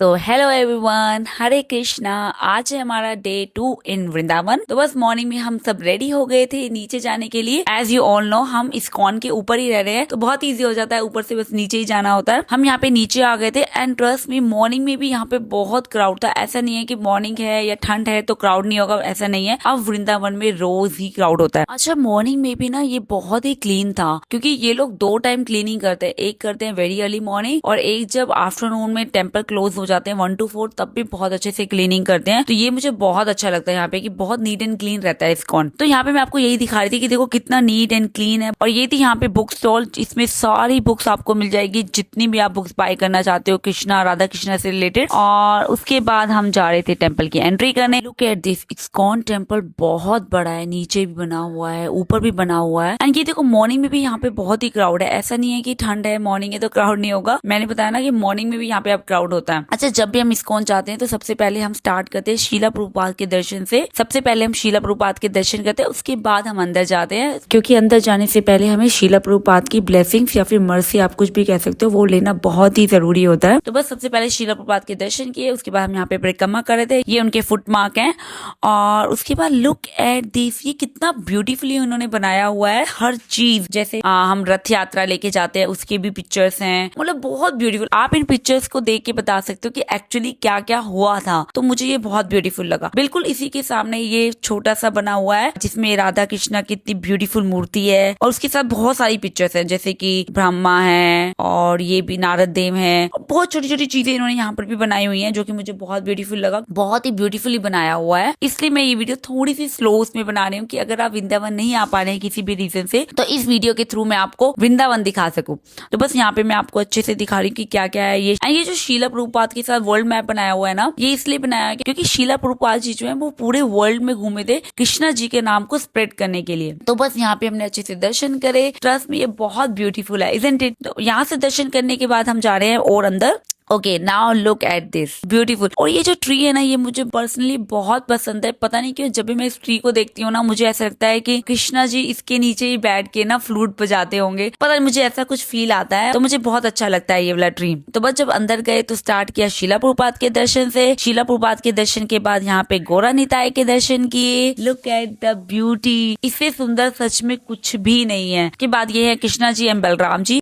So hello everyone, हरे कृष्णा। आज है हमारा डे 2 इन वृंदावन। तो बस मॉर्निंग में हम सब रेडी हो गए थे नीचे जाने के लिए। एज यू ऑल नो हम इस्कॉन के ऊपर ही रह रहे हैं, तो बहुत इजी हो जाता है, ऊपर से बस नीचे ही जाना होता है। हम यहाँ पे नीचे आ गए थे एंड ट्रस्ट में मॉर्निंग में भी यहाँ पे बहुत क्राउड था। ऐसा नहीं है कि मॉर्निंग है या ठंड है तो क्राउड नहीं होगा, ऐसा नहीं है। अब वृंदावन में रोज ही क्राउड होता है। अच्छा, मॉर्निंग में भी ना ये बहुत ही क्लीन था, क्योंकि ये लोग 2 टाइम क्लीनिंग करते हैं। एक करते हैं वेरी अर्ली मॉर्निंग और एक जब आफ्टरनून में टेम्पल क्लोज हो जाते हैं 1 to 4, तब भी बहुत अच्छे से क्लीनिंग करते हैं। तो ये मुझे बहुत अच्छा लगता है यहाँ पे कि बहुत नीट एंड क्लीन रहता है इस्कॉन। तो यहाँ पे मैं आपको यही दिखा रही थी कि देखो कितना नीट एंड क्लीन है। और ये थी यहाँ पे बुक स्टॉल, इसमें सारी बुक्स आपको मिल जाएगी, जितनी भी आप बुक्स बाय करना चाहते हो कृष्णा राधा कृष्णा से रिलेटेड। और उसके बाद हम जा रहे थे टेम्पल की एंट्री करने। Look at this, ISKCON temple बहुत बड़ा है, नीचे भी बना हुआ है, ऊपर भी बना हुआ है। एंड ये देखो मॉर्निंग में भी यहाँ पे बहुत ही क्राउड है। ऐसा नहीं है कि ठंड है मॉर्निंग है तो क्राउड नहीं होगा। मैंने बताया ना कि मॉर्निंग में भी यहाँ पे अब क्राउड होता है। अच्छा, जब भी हम इस्कॉन जाते हैं तो सबसे पहले हम स्टार्ट करते हैं शीला प्रभुपाद के दर्शन से। सबसे पहले हम शीला प्रभुपाद के दर्शन करते हैं, उसके बाद हम अंदर जाते हैं, क्योंकि अंदर जाने से पहले हमें शीला प्रभुपाद की ब्लेसिंग्स या फिर मर्सी, आप कुछ भी कह सकते हो, वो लेना बहुत ही जरूरी होता है। तो बस सबसे पहले शीला प्रभुपाद के दर्शन किए, उसके बाद हम यहाँ पे परिक्रमा कर रहे थे। ये उनके फुट मार्क है। और उसके बाद लुक एट दिस, ये कितना ब्यूटीफुली उन्होंने बनाया हुआ है हर चीज। जैसे हम रथ यात्रा लेके जाते हैं उसके भी पिक्चर्स हैं, मतलब बहुत ब्यूटीफुल। आप इन पिक्चर्स को देख के बता सकते हो कि एक्चुअली क्या क्या हुआ था। तो मुझे ये बहुत ब्यूटीफुल लगा। बिल्कुल इसी के सामने ये छोटा सा बना हुआ है जिसमें राधा कृष्णा की इतनी ब्यूटीफुल मूर्ति है, और उसके साथ बहुत सारी पिक्चर्स हैं, जैसे कि ब्रह्मा है और ये भी नारद देव है। बहुत छोटी छोटी चीजें इन्होंने यहाँ पर भी बनाई हुई हैं, जो कि मुझे बहुत ब्यूटीफुल लगा। बहुत ही ब्यूटीफुली बनाया हुआ है, इसलिए मैं ये वीडियो थोड़ी सी स्लो में बना रही हूँ कि अगर आप वृंदावन नहीं आ पा रहे हैं किसी भी रीजन से, तो इस वीडियो के थ्रू मैं आपको वृंदावन दिखा सकूं। तो बस यहाँ पे मैं आपको अच्छे से दिखा रही हूँ कि क्या क्या है। ये जो शीला प्रभुपाद के साथ वर्ल्ड मैप बनाया हुआ है ना, ये इसलिए बनाया है क्योंकि शीला प्रभुपाद जी जो है वो पूरे वर्ल्ड में घूमे थे कृष्णा जी के नाम को स्प्रेड करने के लिए। तो बस यहाँ पे हमने अच्छे से दर्शन करे। ट्रस्ट में ये बहुत ब्यूटीफुल है, इजंट इट। तो यहाँ से दर्शन करने के बाद हम जा रहे हैं और अंदर। Okay, now look at this, beautiful. और ये जो ट्री है ना, ये मुझे पर्सनली बहुत पसंद है। पता नहीं क्यों जब भी मैं इस ट्री को देखती हूँ ना, मुझे ऐसा लगता है कि कृष्णा जी इसके नीचे ही बैठ के ना फ्लूट बजाते होंगे। पता नहीं, मुझे ऐसा कुछ फील आता है, तो मुझे बहुत अच्छा लगता है ये वाला ट्री। तो बस जब अंदर गए तो स्टार्ट किया शीला प्रभुपाद के दर्शन से। शीला प्रभुपाद के दर्शन के बाद यहाँ पे गौरा निताय के दर्शन किए। लुक एट द ब्यूटी, इससे सुंदर सच में कुछ भी नहीं है। के बाद ये है कृष्णा जी एंड बलराम जी।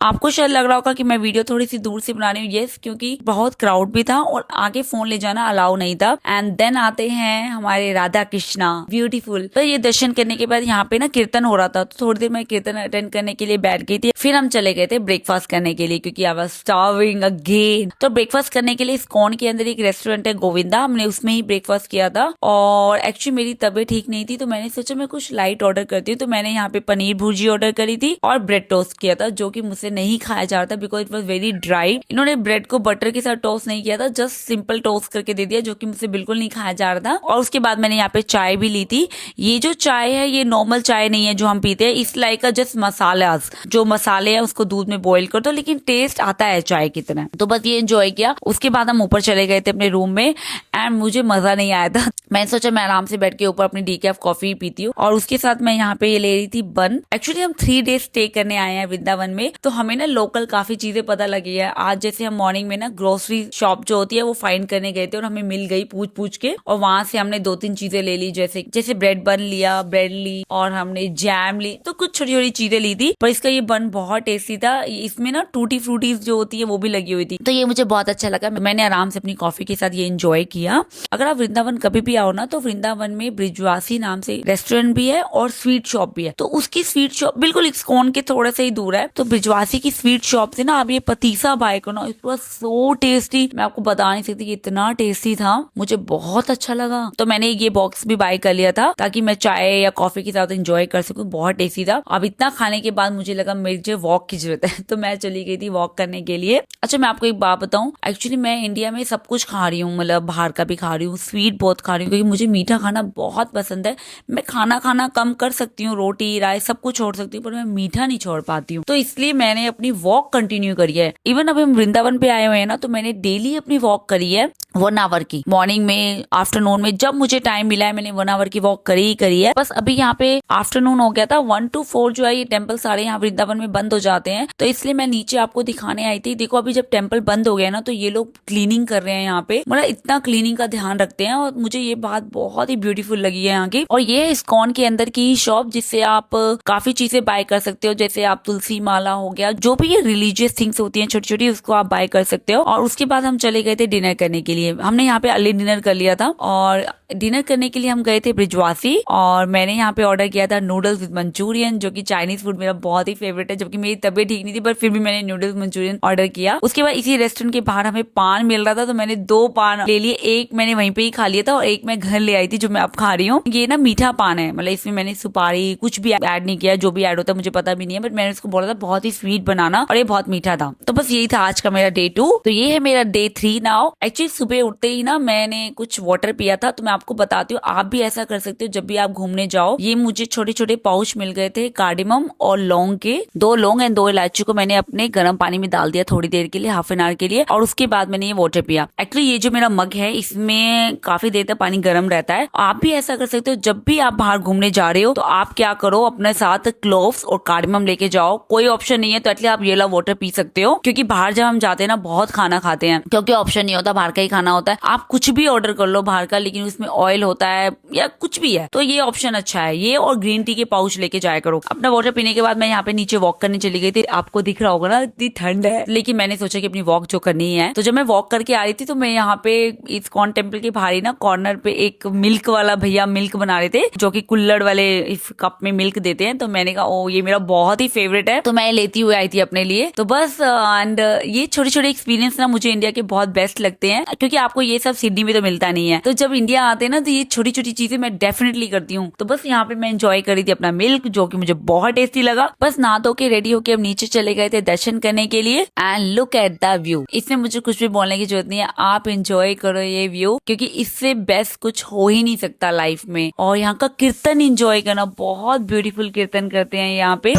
आपको शायद लग रहा होगा कि मैं वीडियो थोड़ी सी दूर से बना रही हूँ, यस, क्योंकि बहुत क्राउड भी था और आगे फोन ले जाना अलाउ नहीं था। एंड देन आते हैं हमारे राधा कृष्णा, ब्यूटीफुल। तो ये दर्शन करने के बाद यहाँ पे ना कीर्तन हो रहा था, तो थोड़ी देर मैं कीर्तन अटेंड करने के लिए बैठ गई थी। फिर हम चले गए थे ब्रेकफास्ट करने के लिए, क्योंकि आई वाज स्टार्विंग अगेन। तो ब्रेकफास्ट करने के लिए इस्कॉन के अंदर एक रेस्टोरेंट है गोविंदा, हमने उसमें ही ब्रेकफास्ट किया था। और एक्चुअली मेरी तबीयत ठीक नहीं थी, तो मैंने सोचा मैं कुछ लाइट ऑर्डर करती हूँ। तो मैंने यहाँ पे पनीर भुर्जी ऑर्डर करी थी और ब्रेड टोस्ट किया था, जो कि मुझसे नहीं खाया जा रहा था because it was very dry. इन्होंने ब्रेड को बटर के साथ टोस्ट नहीं किया था, जस्ट सिंपल टोस्ट करके दे दिया, जो कि मुझसे बिल्कुल नहीं खाया जा रहा था। और उसके बाद मैंने यहाँ पे चाय भी ली थी। ये जो चाय है ये नॉर्मल चाय नहीं है जो हम पीते हैं, इस लाइक का जस्ट मसाला, जो मसाले हैं उसको दूध में बॉईल कर दो, लेकिन टेस्ट आता है चाय की तरह। तो बस ये एंजॉय किया। उसके बाद हम ऊपर चले गए थे अपने रूम में एंड मुझे मजा नहीं आया था। मैंने सोचा मैं आराम से बैठ के ऊपर अपनी डीकैफ कॉफी पीती हूँ, और उसके साथ मैं यहाँ पे ये ले रही थी बन। एक्चुअली हम 3 डेज स्टे करने आए हैं वृंदावन में, तो हमें ना लोकल काफी चीजें पता लगी है। आज जैसे हम मॉर्निंग में ना ग्रोसरी शॉप जो होती है वो फाइंड करने गए थे और हमें मिल गई पूछ पूछ के, और वहां से हमने 2-3 चीजें ले ली, जैसे ब्रेड बन लिया, ब्रेड ली और हमने जैम ली। तो कुछ छोटी छोटी चीजें ली थी, पर इसका ये बन बहुत टेस्टी था। इसमें ना टूटी फ्रूटीज जो होती है वो भी लगी हुई थी, तो ये मुझे बहुत अच्छा लगा। मैंने आराम से अपनी कॉफी के साथ ये एंजॉय किया। अगर आप वृंदावन कभी भी आओ ना, तो वृंदावन में ब्रिजवासी नाम से रेस्टोरेंट भी है और स्वीट शॉप भी है। तो उसकी स्वीट शॉप बिल्कुल इस्कॉन के थोड़ा सा ही दूर है। तो ब्रिजवासी की स्वीट शॉप से ना आप ये पतीसा बाय करो, इट वाज सो टेस्टी। मैं आपको बता नहीं सकती कि इतना टेस्टी था, मुझे बहुत अच्छा लगा। तो मैंने ये बॉक्स भी बाय कर लिया था ताकि मैं चाय या कॉफी के साथ एंजॉय कर सकूं। बहुत टेस्टी था। अब इतना खाने के बाद मुझे लगा मुझे वॉक की जरूरत है, तो मैं चली गई थी वॉक करने के लिए। अच्छा, मैं आपको एक बात बताऊं, एक्चुअली मैं इंडिया में सब कुछ खा रही हूँ, मतलब बाहर का भी खा रही हूँ, स्वीट बहुत खा रही हूँ, क्योंकि मुझे मीठा खाना बहुत पसंद है। मैं खाना कम कर सकती हूँ, रोटी राइस सब कुछ छोड़ सकती हूँ, पर मैं मीठा नहीं छोड़ पाती हूँ। तो इसलिए मैंने अपनी वॉक कंटिन्यू करी है। इवन अब हम वृंदावन पे आए हुए हैं ना, तो मैंने डेली अपनी वॉक करी है। 1 आवर की। मॉर्निंग में, आफ्टरनून में, जब मुझे टाइम मिला है मैंने 1 आवर की वॉक करी ही करी है। बस अभी यहाँ पे आफ्टरनून हो गया था, 1 to 4 जो है ये टेम्पल सारे यहाँ वृंदावन में बंद हो जाते हैं, तो इसलिए मैं नीचे आपको दिखाने आई थी। देखो अभी जब टेम्पल बंद हो गया ना तो ये लोग क्लीनिंग कर रहे हैं यहाँ पे, मतलब इतना क्लीनिंग का ध्यान रखते हैं और मुझे ये बात बहुत ही ब्यूटीफुल लगी है यहाँ की। और ये है इस्कॉन के अंदर की शॉप जिससे आप काफी चीजें बाय कर सकते हो, जैसे आप तुलसी माला हो गया, जो भी ये रिलीजियस थिंग्स होती हैं छोटी छोटी, उसको आप बाय कर सकते हो। और उसके बाद हम चले गए थे डिनर करने के लिए। हमने यहाँ पे अर्ली डिनर कर लिया था और डिनर करने के लिए हम गए थे ब्रिजवासी, और मैंने यहाँ पे ऑर्डर किया था नूडल्स विद मंचूरियन, जो कि चाइनीज फूड मेरा बहुत ही फेवरेट है, जबकि मेरी तबीयत ठीक नहीं थी पर फिर भी मैंने नूडल्स मंचूरियन ऑर्डर किया। उसके बाद इसी रेस्टोरेंट के बाहर हमें पान मिल रहा था, तो मैंने 2 पान ले लिए, एक मैंने वहीं पे ही खा लिया था और एक मैं घर ले आई थी जो मैं अब खा रही हूँ। ये ना मीठा पान है, मतलब इसमें मैंने सुपारी कुछ भी ऐड नहीं किया, जो भी ऐड होता है मुझे पता भी नहीं है, बट मैंने उसको बोला था बहुत ही स्वीट बनाना, और ये बहुत मीठा था। तो बस यही था आज का मेरा डे 2। तो ये है मेरा डे 3 नाउ। एक्चुअली सुबह उठते ही ना मैंने कुछ वाटर पिया था, तो मैं आपको बताती हूँ, आप भी ऐसा कर सकते हो जब भी आप घूमने जाओ। ये मुझे छोटे छोटे पाउच मिल गए थे कार्डिमम और लौंग के, 2 लौंग एंड 2 इलायची को मैंने अपने गर्म पानी में डाल दिया थोड़ी देर के लिए, हाफ एन आवर के लिए, और उसके बाद मैंने ये वाटर पिया। एक्चुअली ये जो मेरा मग है इसमें काफी देर तक पानी गर्म रहता है। आप भी ऐसा कर सकते हो, जब भी आप बाहर घूमने जा रहे हो तो आप क्या करो, अपने साथ क्लोव्स और कार्डिमम लेके जाओ। कोई ऑप्शन नहीं है तो एटलीस्ट आप ये वाला वाटर पी सकते हो, क्योंकि बाहर जब हम जाते हैं ना बहुत खाना खाते हैं, क्योंकि ऑप्शन नहीं होता, बाहर का ही खाना होता है। आप कुछ भी ऑर्डर कर लो बाहर का, लेकिन उसमें ऑयल होता है या कुछ भी है, तो ये ऑप्शन अच्छा है। ये और ग्रीन टी के पाउच लेके जाया करो। अपना वाटर पीने के बाद मैं यहाँ पे नीचे वॉक करने चली गई थी। आपको दिख रहा होगा ना इतनी ठंड है, लेकिन मैंने सोचा कि अपनी वॉक जो करनी है, तो जब मैं वॉक करके आ रही थी तो मैं यहाँ पे इस्कॉन टेम्पल के बाहर ही ना कॉर्नर पे एक मिल्क वाला भैया मिल्क बना रहे थे, जो कि कुल्हड़ वाले इस कप में मिल्क देते हैं। तो मैंने कहा ओ ये मेरा बहुत ही फेवरेट है, तो मैं लेती हुई आई थी अपने लिए। तो बस एंड ये छोटे छोटे एक्सपीरियंस ना मुझे इंडिया के बहुत बेस्ट लगते हैं, क्योंकि आपको ये सब सिडनी में तो मिलता नहीं है। तो जब इंडिया आते हैं ना तो ये छोटी छोटी चीजें मैं डेफिनेटली करती हूँ। तो बस यहाँ पे मैं एंजॉय करी थी अपना मिल्क, जो कि मुझे बहुत टेस्टी लगा। बस नहा धो के रेडी होके अब नीचे चले गए थे दर्शन करने के लिए। And look at the view. इसमें मुझे कुछ भी बोलने की जरूरत नहीं है, आप एंजॉय करो ये व्यू, क्योंकि इससे बेस्ट कुछ हो ही नहीं सकता लाइफ में। और यहाँ का कीर्तन एंजॉय करना, बहुत ब्यूटीफुल कीर्तन करते हैं यहाँ पे।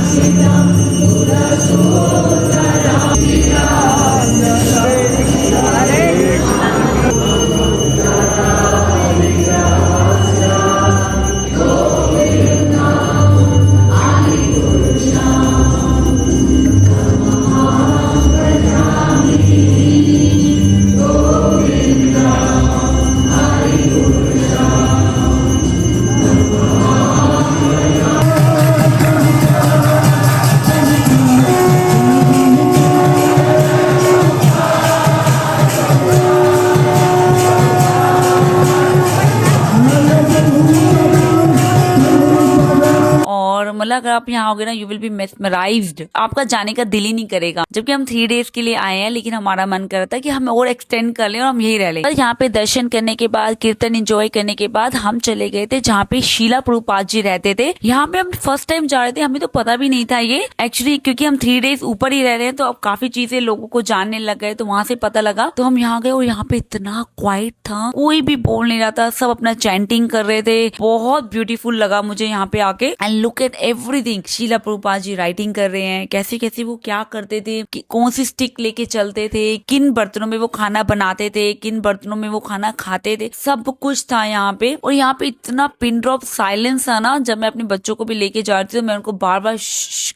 मतलब अगर आप यहाँ होगे ना यू विल बी मेस्मराइज्ड, आपका जाने का दिल ही नहीं करेगा। जबकि हम 3 डेज के लिए आए हैं, लेकिन हमारा मन कर रहा था कि हम और एक्सटेंड कर लें और हम यही रह लें। यहाँ पे दर्शन करने के बाद, कीर्तन एंजॉय करने के बाद हम चले गए थे जहाँ पे शीला प्रभुपाद जी रहते थे। यहाँ पे हम फर्स्ट टाइम जा रहे थे, हमें तो पता भी नहीं था ये एक्चुअली, क्योंकि हम 3 डेज ऊपर ही रह रहे हैं तो अब काफी चीजें लोगों को जानने लग गए, तो वहां से पता लगा। तो हम यहाँ गए और यहाँ पे इतना क्वाइट था, कोई भी बोल नहीं रहा था, सब अपना चैंटिंग कर रहे थे। बहुत ब्यूटीफुल लगा मुझे यहाँ पे आके। And look at everything, Shila Prabhupad ji writing कर रहे हैं, कैसे कैसे वो क्या करते थे, कौन सी स्टिक लेके चलते थे, किन बर्तनों में वो खाना बनाते थे, किन बर्तनों में वो खाना खाते थे, सब कुछ था यहाँ पे। और यहाँ पे इतना पिन ड्रॉप साइलेंस था ना, जब मैं अपने बच्चों को भी लेके जा रही थी तो मैं उनको बार बार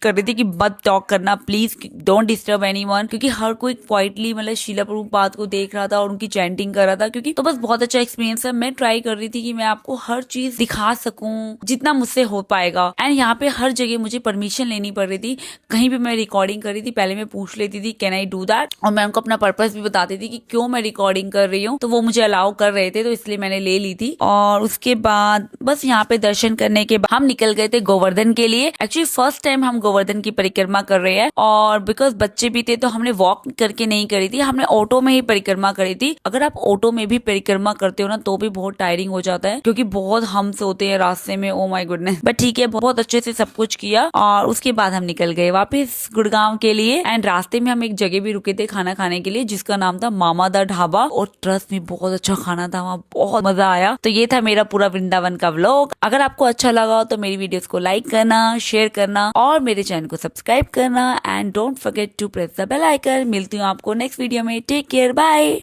कर रही थी कि मत टॉक करना प्लीज, डोंट डिस्टर्ब एनीवन, क्योंकि हर कोई क्वाइटली मतलब शीला प्रभुपाद को देख रहा था और उनकी चैंटिंग कर रहा था। क्योंकि तो बस बहुत अच्छा एक्सपीरियंस है। मैं ट्राई कर रही थी कि मैं आपको हर चीज दिखा सकूं जितना मुझसे हो पाएगा। एंड यहाँ पे हर जगह मुझे परमिशन लेनी पड़ रही थी। कहीं भी मैं रिकॉर्डिंग कर रही थी पहले मैं पूछ लेती थी कैन आई डू दैट, और मैं उनको अपना पर्पस भी बताती थी कि क्यों मैं रिकॉर्डिंग कर रही हूँ, तो वो मुझे अलाउ कर रहे थे, तो इसलिए मैंने ले ली थी। और उसके बाद बस यहाँ पे दर्शन करने के बाद हम निकल गए थे गोवर्धन के लिए। एक्चुअली फर्स्ट टाइम हम गोवर्धन की परिक्रमा कर रहे हैं, और बिकॉज बच्चे भी थे तो हमने वॉक करके नहीं करी थी, हमने ऑटो में ही परिक्रमा करी थी। अगर आप ऑटो में भी परिक्रमा करते हो ना तो भी बहुत टायरिंग हो जाता है, क्योंकि बहुत हम्स होते हैं रास्ते में, ओ माय गुडनेस। बट ठीक है, बहुत अच्छे से सब कुछ किया। और उसके बाद हम निकल गए वापस गुड़गांव के लिए। एंड रास्ते में हम एक जगह भी रुके थे खाना खाने के लिए, जिसका नाम था मामा दा ढाबा, और ट्रस्ट में बहुत अच्छा खाना था वहाँ, बहुत मजा आया। तो ये था मेरा पूरा वृंदावन का व्लॉग। अगर आपको अच्छा लगा तो मेरी वीडियोस को लाइक करना, शेयर करना और मेरे चैनल को सब्सक्राइब करना। And don't forget to press the bell icon. मिलती हूँ आपको नेक्स्ट वीडियो में। Take care, bye.